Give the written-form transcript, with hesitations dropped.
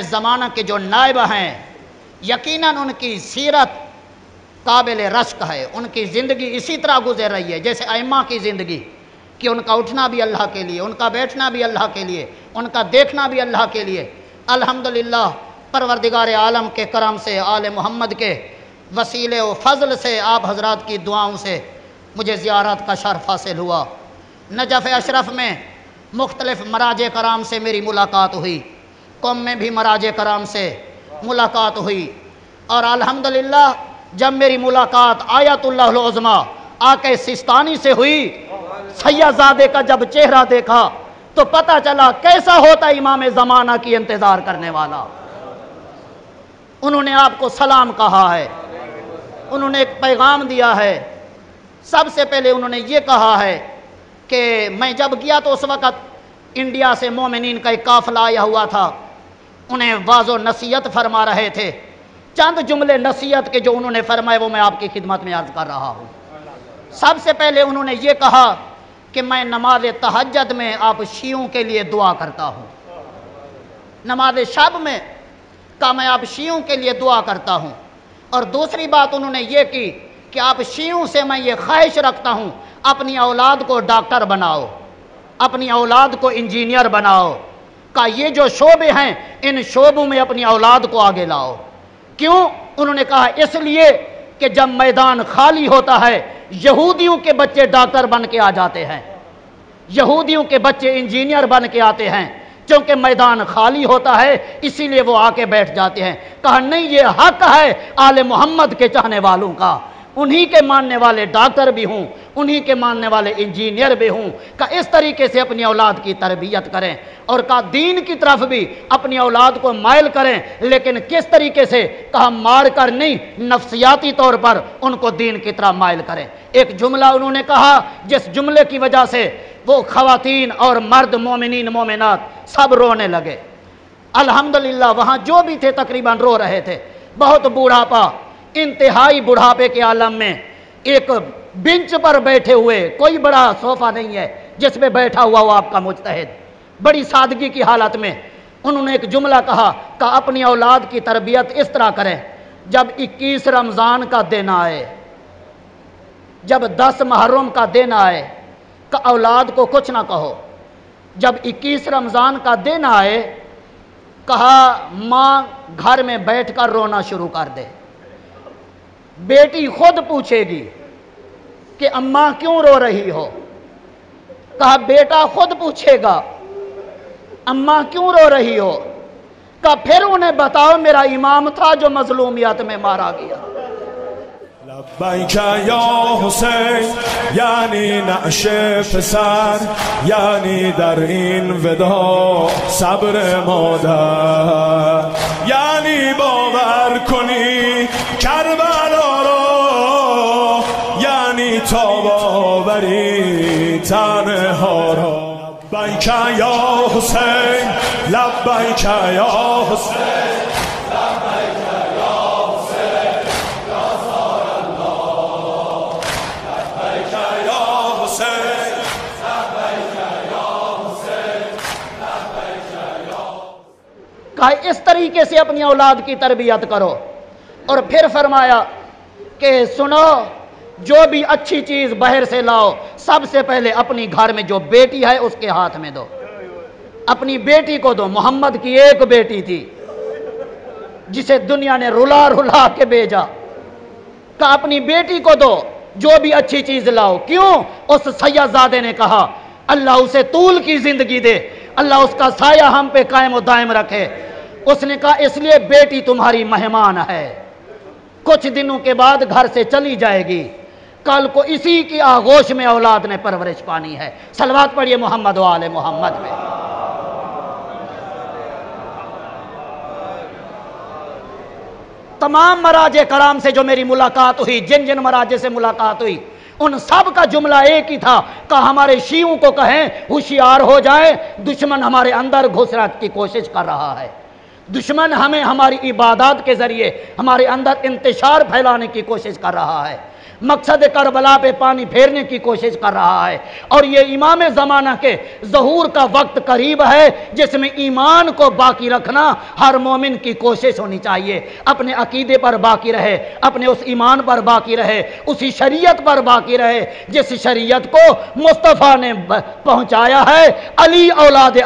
زمانہ کے جو نائب ہیں یقیناً ان کی سیرت قابل رشک ہے، ان کی زندگی اسی طرح گزر رہی ہے جیسے ائمہ کی زندگی، کہ ان کا اٹھنا بھی اللہ کے لیے، ان کا بیٹھنا بھی اللہ کے لیے، ان کا دیکھنا بھی اللہ کے لیے۔ الحمدللہ پروردگار عالم کے کرم سے، آل محمد کے وسیلے و فضل سے، آپ حضرات کی دعاؤں سے مجھے زیارت کا شرف حاصل ہوا۔ نجف اشرف میں مختلف مراجع کرام سے میری ملاقات ہوئی، قوم میں بھی مراجع کرام سے ملاقات ہوئی، اور الحمدللہ جب میری ملاقات آیت اللہ العظمی آقا سستانی سے ہوئی، سید زادے کا جب چہرہ دیکھا تو پتہ چلا کیسا ہوتا امام زمانہ کی انتظار کرنے والا۔ انہوں نے آپ کو سلام کہا ہے، انہوں نے ایک پیغام دیا ہے۔ سب سے پہلے انہوں نے یہ کہا ہے کہ میں جب گیا تو اس وقت انڈیا سے مومنین کا ایک قافلہ آیا ہوا تھا، انہیں واعظ و نصیحت فرما رہے تھے۔ چند جملے نصیحت کے جو انہوں نے فرمائے وہ میں آپ کی خدمت میں عرض کر رہا ہوں۔ سب سے پہلے انہوں نے یہ کہا کہ میں نماز تہجد میں آپ شیعوں کے لیے دعا کرتا ہوں، نماز شب میں کہا میں آپ شیعوں کے لیے دعا کرتا ہوں۔ اور دوسری بات انہوں نے یہ کی کہ آپ شیعوں سے میں یہ خواہش رکھتا ہوں اپنی اولاد کو ڈاکٹر بناؤ، اپنی اولاد کو انجینئر بناؤ، کہ یہ جو شعبے ہیں ان شعبوں میں اپنی اولاد کو آگے لاؤ۔ کیوں؟ انہوں نے کہا اس لیے کہ جب میدان خالی ہوتا ہے یہودیوں کے بچے ڈاکٹر بن کے آ جاتے ہیں، یہودیوں کے بچے انجینئر بن کے آتے ہیں، چونکہ میدان خالی ہوتا ہے اسی لیے وہ آ کے بیٹھ جاتے ہیں۔ کہا نہیں، یہ حق ہے آل محمد کے چاہنے والوں کا، انہی کے ماننے والے ڈاکٹر بھی ہوں، انہی کے ماننے والے انجینئر بھی ہوں، کہ اس طریقے سے اپنی اولاد کی تربیت کریں، اور کہا دین کی طرف بھی اپنی اولاد کو مائل کریں، لیکن کس طریقے سے؟ کہا مار کر نہیں، نفسیاتی طور پر ان کو دین کی طرف مائل کریں۔ ایک جملہ انہوں نے کہا جس جملے کی وجہ سے وہ خواتین اور مرد مومنین مومنات سب رونے لگے۔ الحمدللہ وہاں جو بھی تھے تقریباً رو رہے تھے۔ بہت بوڑھاپا، انتہائی بڑھاپے کے عالم میں ایک بنچ پر بیٹھے ہوئے، کوئی بڑا صوفہ نہیں ہے جس پہ بیٹھا ہوا وہ آپ کا مجتہد، بڑی سادگی کی حالت میں انہوں نے ایک جملہ کہا کہ اپنی اولاد کی تربیت اس طرح کریں، جب 21 رمضان کا دن آئے، جب 10 محرم کا دن آئے کہ اولاد کو کچھ نہ کہو، جب 21 رمضان کا دن آئے کہا ماں گھر میں بیٹھ کر رونا شروع کر دے، بیٹی خود پوچھے گی کہ اماں کیوں رو رہی ہو، کہا بیٹا خود پوچھے گا اماں کیوں رو رہی ہو، کہا پھر انہیں بتاؤ میرا امام تھا جو مظلومیت میں مارا گیا۔ لبیک یا حسین یعنی نعش پسر، یعنی در این ودا صبر مادر، یعنی باور کنی کربلا را، یعنی تاب آوری تنها را۔ لبیک یا حسین، لبیک یا حسین، کہا اس طریقے سے اپنی اولاد کی تربیت کرو۔ اور پھر فرمایا کہ سنو، جو بھی اچھی چیز باہر سے لاؤ سب سے پہلے اپنی گھر میں جو بیٹی ہے اس کے ہاتھ میں دو، اپنی بیٹی کو دو۔ محمد کی ایک بیٹی تھی جسے دنیا نے رلا رلا کے بھیجا، کہا اپنی بیٹی کو دو جو بھی اچھی چیز لاؤ۔ کیوں؟ اس سید زادے نے کہا اللہ اسے طول کی زندگی دے، اللہ اس کا سایہ ہم پہ قائم و دائم رکھے۔ اس نے کہا اس لیے بیٹی تمہاری مہمان ہے، کچھ دنوں کے بعد گھر سے چلی جائے گی، کل کو اسی کی آغوش میں اولاد نے پرورش پانی ہے۔ صلوات پڑھیے محمد و آل محمد میں۔ تمام مراجع کرام سے جو میری ملاقات ہوئی، جن جن مراجع سے ملاقات ہوئی، ان سب کا جملہ ایک ہی تھا کہ ہمارے شیعوں کو کہیں ہوشیار ہو جائیں، دشمن ہمارے اندر گھسنے کی کوشش کر رہا ہے۔ دشمن ہمیں ہماری عبادات کے ذریعے ہمارے اندر انتشار پھیلانے کی کوشش کر رہا ہے، مقصد کربلا پہ پانی پھیرنے کی کوشش کر رہا ہے، اور یہ امام زمانہ کے ظہور کا وقت قریب ہے جس میں ایمان کو باقی رکھنا ہر مومن کی کوشش ہونی چاہیے، اپنے عقیدے پر باقی رہے، اپنے اس ایمان پر باقی رہے، اسی شریعت پر باقی رہے جس شریعت کو مصطفیٰ نے پہنچایا ہے۔ علی اولاد